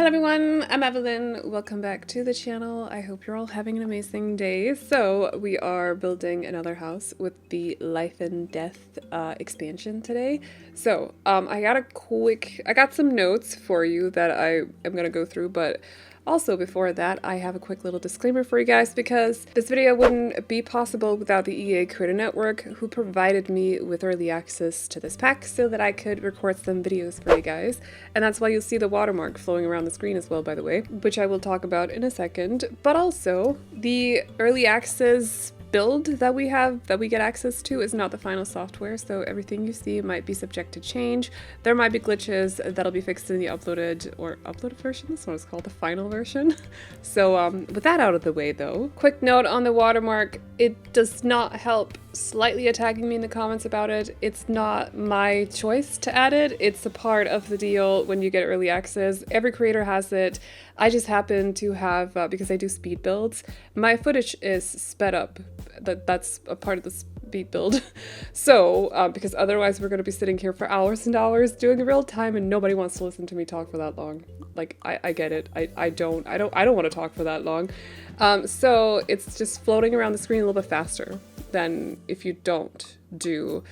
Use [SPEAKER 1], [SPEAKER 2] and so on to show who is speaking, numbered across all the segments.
[SPEAKER 1] Hello everyone, I'm Aveline. Welcome back to the channel. I hope you're all having an amazing day. So we are building another house with the Life and Death expansion today. So I got some notes for you that I am gonna go through, but also before that, I have a quick little disclaimer for you guys because this video wouldn't be possible without the EA Creator Network, who provided me with early access to this pack so that I could record some videos for you guys. And that's why you'll see the watermark flowing around the screen as well, by the way, which I will talk about in a second. But also, the early access build that we get access to is not the final software, so everything you see might be subject to change. There might be glitches that'll be fixed in the uploaded version. This one is called the final version. So with that out of the way though, quick note on the watermark, it does not help slightly attacking me in the comments about it. It's not my choice to add it. It's a part of the deal when you get early access. Every creator has it. I just happen to have, because I do speed builds, my footage is sped up. That's a part of the speed build. So, because otherwise we're going to be sitting here for hours and hours doing a real time and nobody wants to listen to me talk for that long. Like, I get it. I don't want to talk for that long. So it's just floating around the screen a little bit faster than if you don't do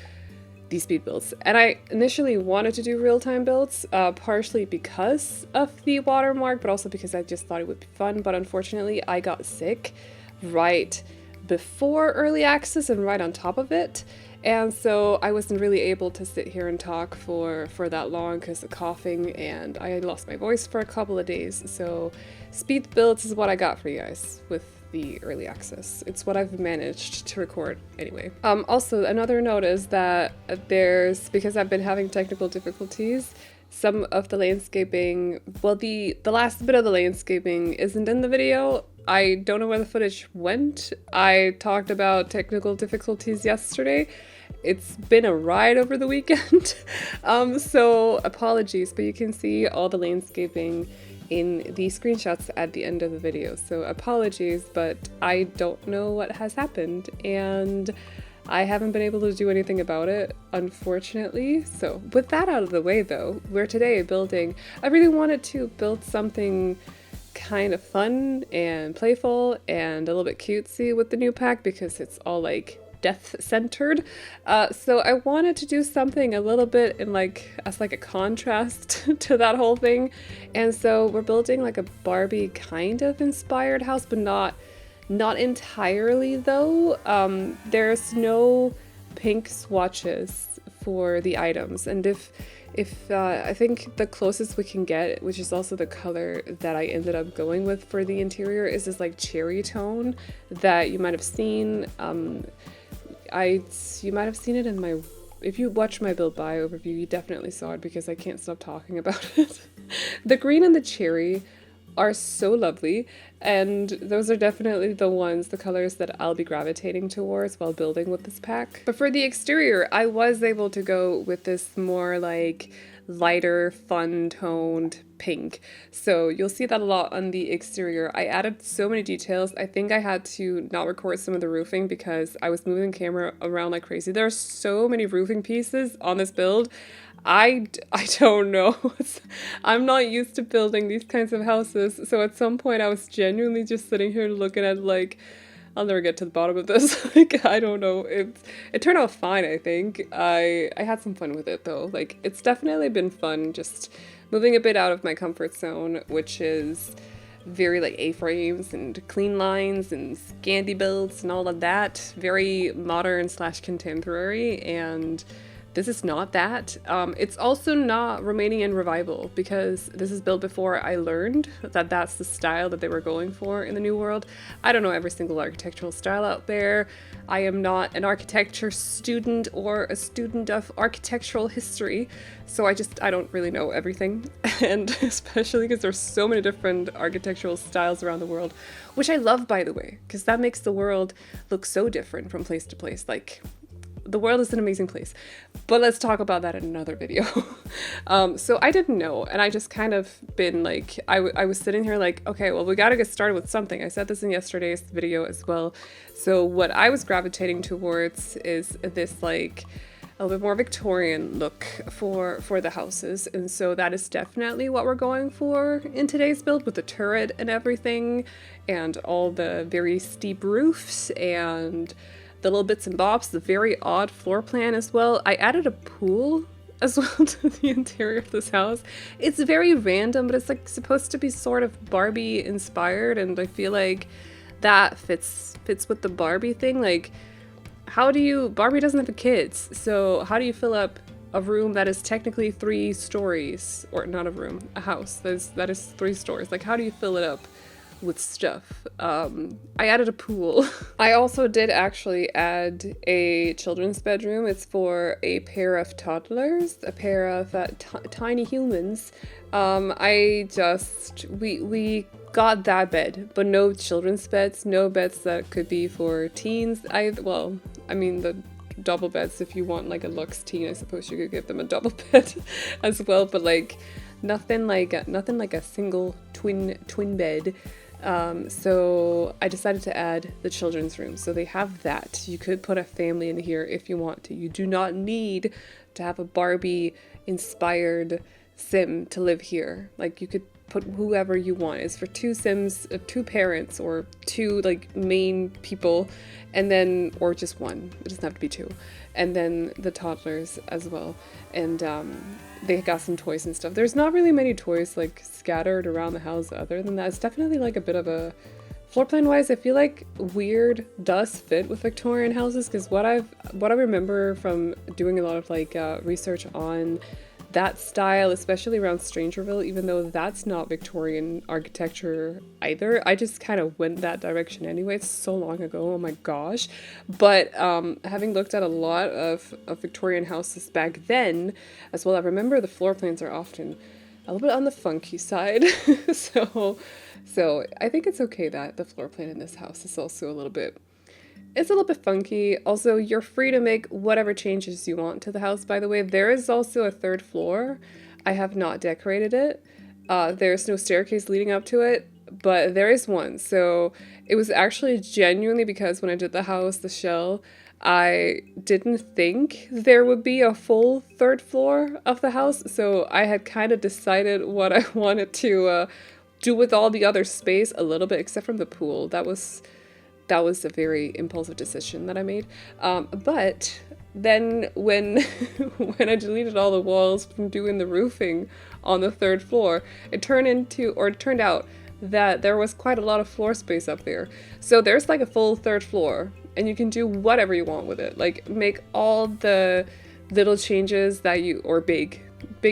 [SPEAKER 1] these speed builds. And I initially wanted to do real-time builds, partially because of the watermark, but also because I just thought it would be fun. But unfortunately, I got sick right before early access and right on top of it. And so I wasn't really able to sit here and talk for that long because of coughing, and I lost my voice for a couple of days. So speed builds is what I got for you guys with the early access. It's what I've managed to record anyway. Also, another note is that because I've been having technical difficulties, some of the landscaping, well, the last bit of the landscaping isn't in the video. I don't know where the footage went. I talked about technical difficulties yesterday. It's been a ride over the weekend. So apologies, but you can see all the landscaping in the screenshots at the end of the video. So apologies, but I don't know what has happened and I haven't been able to do anything about it, unfortunately. So with that out of the way though, we're today building, I really wanted to build something kind of fun and playful and a little bit cutesy with the new pack because it's all like death centered. So I wanted to do something a little bit in as a contrast to that whole thing. And so we're building like a Barbie kind of inspired house, but not entirely though. There's no pink swatches for the items, and if I think the closest we can get, which is also the color that I ended up going with for the interior, is this like cherry tone that you might have seen. You might have seen it in my, if you watch my build buy overview, you definitely saw it because I can't stop talking about it. The green and the cherry are so lovely, and those are definitely the colors that I'll be gravitating towards while building with this pack. But for the exterior, I was able to go with this more like lighter, fun toned pink. So you'll see that a lot on the exterior. I added so many details. I think I had to not record some of the roofing because I was moving the camera around like crazy. There are so many roofing pieces on this build. I don't know. I'm not used to building these kinds of houses. So at some point I was genuinely just sitting here looking at like, I'll never get to the bottom of this. Like, I don't know. It turned out fine, I think. I had some fun with it though. Like, it's definitely been fun just moving a bit out of my comfort zone, which is very like A-frames and clean lines and Scandi builds and all of that. Very modern / contemporary, and this is not that. It's also not Romanian revival because this is built before I learned that that's the style that they were going for in the New World. I don't know every single architectural style out there. I am not an architecture student or a student of architectural history, so I don't really know everything. And especially because there's so many different architectural styles around the world, which I love, by the way, because that makes the world look so different from place to place. Like, the world is an amazing place, but let's talk about that in another video. So I didn't know, and I just kind of been like, I was sitting here like, okay, well, we gotta get started with something. I said this in yesterday's video as well. So what I was gravitating towards is this like a little bit more Victorian look for the houses. And so that is definitely what we're going for in today's build, with the turret and everything, and all the very steep roofs and the little bits and bobs, the very odd floor plan as well. I added a pool as well to the interior of this house. It's very random, but it's like supposed to be sort of Barbie inspired, and I feel like that fits with the Barbie thing. Like, Barbie doesn't have kids, so how do you fill up a room that is technically 3 stories, or not a room, a house that is 3 stories? Like, how do you fill it up with stuff? I added a pool. I also did actually add a children's bedroom. It's for a pair of toddlers, a pair of tiny humans. We got that bed, but no children's beds, no beds that could be for teens. I mean the double beds. If you want like a luxe teen, I suppose you could give them a double bed as well, but like nothing like a single twin bed. So I decided to add the children's room. So they have that. You could put a family in here if you want to. You do not need to have a Barbie inspired sim to live here. Like, you could put whoever you want. It's for 2 sims, 2 parents, or 2 like main people, and then, or just 1. It doesn't have to be 2. And then the toddlers as well. And they got some toys and stuff. There's not really many toys like scattered around the house other than that. It's definitely like a bit of a floor plan wise. I feel like weird does fit with Victorian houses, because what I remember from doing a lot of like research on that style, especially around Strangerville, even though that's not Victorian architecture either. I just kind of went that direction anyway. It's so long ago, oh my gosh. But having looked at a lot of Victorian houses back then as well, I remember the floor plans are often a little bit on the funky side. So I think it's okay that the floor plan in this house is also a little bit funky. Also, you're free to make whatever changes you want to the house, by the way. There is also a 3rd floor. I have not decorated it. There's no staircase leading up to it, but there is one. So it was actually genuinely because when I did the house, the shell, I didn't think there would be a full 3rd floor of the house. So I had kind of decided what I wanted to do with all the other space a little bit, except from the pool. That was a very impulsive decision that I made. But then when I deleted all the walls from doing the roofing on the 3rd floor, it turned out that there was quite a lot of floor space up there. So there's like a full 3rd floor, and you can do whatever you want with it. Like, make all the little changes that or big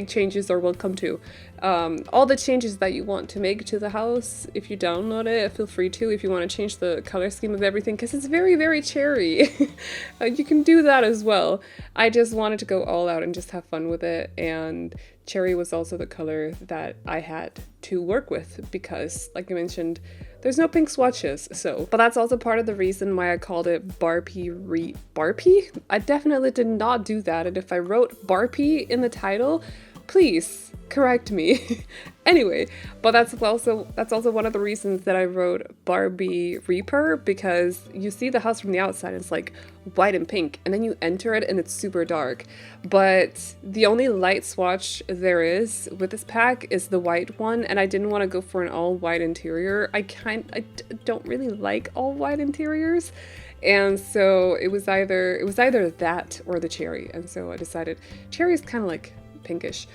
[SPEAKER 1] changes are welcome to. All the changes that you want to make to the house. If you download it, feel free to, if you want to change the color scheme of everything, because it's very, very cherry. You can do that as well. I just wanted to go all out and just have fun with it, and cherry was also the color that I had to work with, because like I mentioned, there's no pink swatches. But that's also part of the reason why I called it Barbie? I definitely did not do that, and if I wrote Barbie in the title, please correct me. Anyway, but that's also one of the reasons that I wrote Barbie Reaper, because you see the house from the outside, it's like white and pink, and then you enter it and it's super dark. But the only light swatch there is with this pack is the white one, and I didn't want to go for an all white interior. I don't really like all white interiors. And so it was either that or the cherry, and so I decided cherry is kind of like pinkish.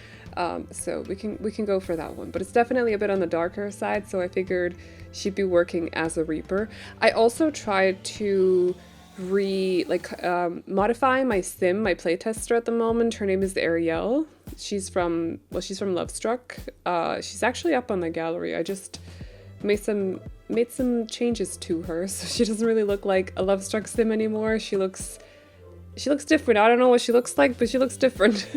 [SPEAKER 1] So we can go for that one, but it's definitely a bit on the darker side, so I figured she'd be working as a Reaper. I also tried to modify my sim, my playtester at the moment. Her name is Ariel. She's from Lovestruck. She's actually up on the gallery. I just made some changes to her, so she doesn't really look like a Lovestruck sim anymore. She looks different. I don't know what she looks like, but she looks different.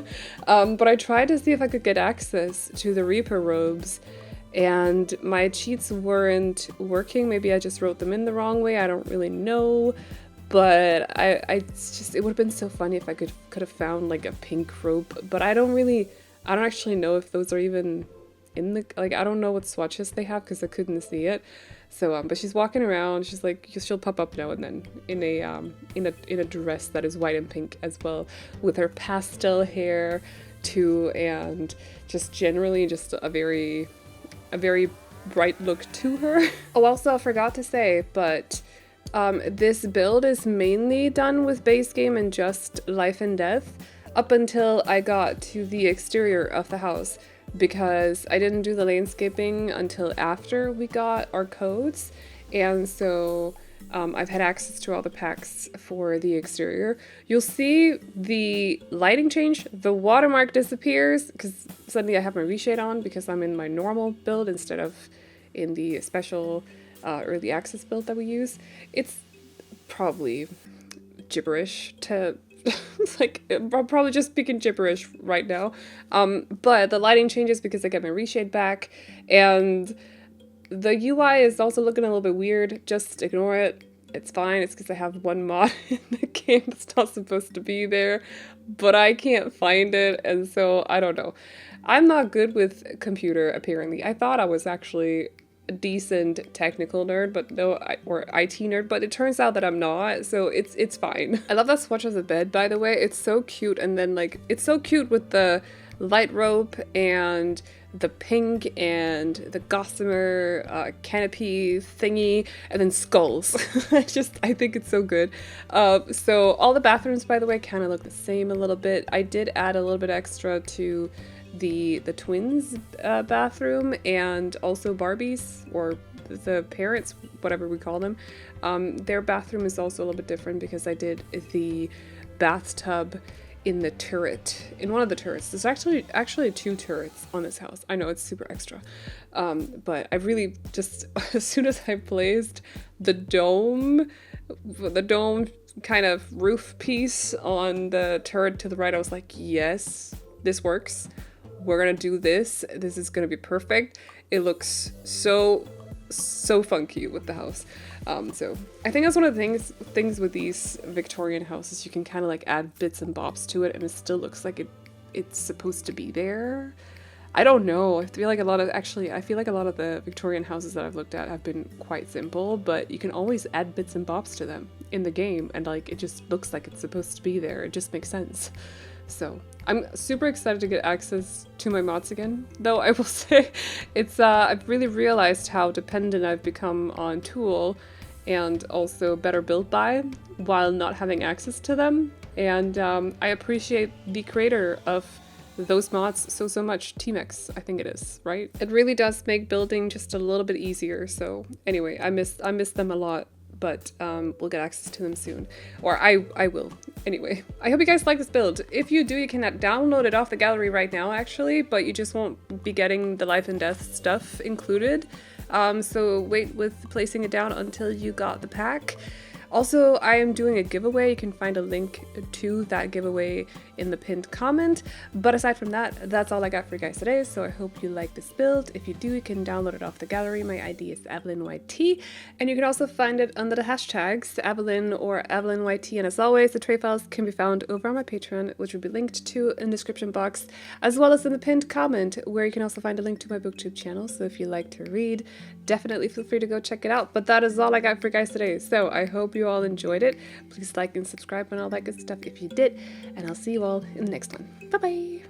[SPEAKER 1] But I tried to see if I could get access to the Reaper robes, and my cheats weren't working. Maybe I just wrote them in the wrong way. I don't really know. But it would have been so funny if I could have found like a pink robe. But I don't actually know if those are even in the, like, I don't know what swatches they have because I couldn't see it. So, but she's walking around. She's like, she'll pop up now and then in a dress that is white and pink as well, with her pastel hair too, and just generally just a very bright look to her. Oh, also I forgot to say, but this build is mainly done with base game and just life and death up until I got to the exterior of the house, because I didn't do the landscaping until after we got our codes, and so I've had access to all the packs for the exterior. You'll see the lighting change, the watermark disappears because suddenly I have my reshade on because I'm in my normal build instead of in the special early access build that we use. It's probably gibberish to like, I'm probably just speaking gibberish right now. But the lighting changes because I get my reshade back, and the UI is also looking a little bit weird. Just ignore it. It's fine. It's because I have one mod in the game that's not supposed to be there, but I can't find it, and so I don't know. I'm not good with computer, apparently. I thought I was actually a decent technical nerd, but no, or IT nerd, but it turns out that I'm not, so it's fine. I love that swatch of the bed, by the way. It's so cute, and then like, it's so cute with the light rope and the pink and the gossamer canopy thingy, and then skulls. I think it's so good. So all the bathrooms, by the way, kind of look the same a little bit. I did add a little bit extra to the twins bathroom, and also Barbie's, or the parents, whatever we call them. Their bathroom is also a little bit different because I did the bathtub in the turret, in one of the turrets. There's actually 2 turrets on this house. I know it's super extra, but I really just, as soon as I placed the dome kind of roof piece on the turret to the right, I was like, yes, this works. We're gonna do this. This is gonna be perfect. It looks so funky with the house. So I think that's one of the things with these Victorian houses. You can kind of like add bits and bobs to it, and it still looks like it's supposed to be there. I don't know. I feel like a lot of the Victorian houses that I've looked at have been quite simple, but you can always add bits and bobs to them in the game, and like, it just looks like it's supposed to be there. It just makes sense. So I'm super excited to get access to my mods again, though I will say it's I've really realized how dependent I've become on Tool and also Better Build By while not having access to them, and I appreciate the creator of those mods so much. T-Mex, I think it is, right? It really does make building just a little bit easier. So anyway, I miss them a lot, but we'll get access to them soon, or I will. Anyway, I hope you guys like this build. If you do, you can download it off the gallery right now, actually, but you just won't be getting the life and death stuff included. So wait with placing it down until you got the pack. Also, I am doing a giveaway. You can find a link to that giveaway in the pinned comment. But aside from that, that's all I got for you guys today. So I hope you like this build. If you do, you can download it off the gallery. My ID is AvelineYT. And you can also find it under the hashtags Aveline or AvelineYT. And as always, the tray files can be found over on my Patreon, which will be linked to in the description box, as well as in the pinned comment, where you can also find a link to my booktube channel. So if you like to read, definitely feel free to go check it out. But that is all I got for you guys today. So I hope you all enjoyed it. Please like and subscribe and all that good stuff if you did, and I'll see you all in the next one. Bye bye.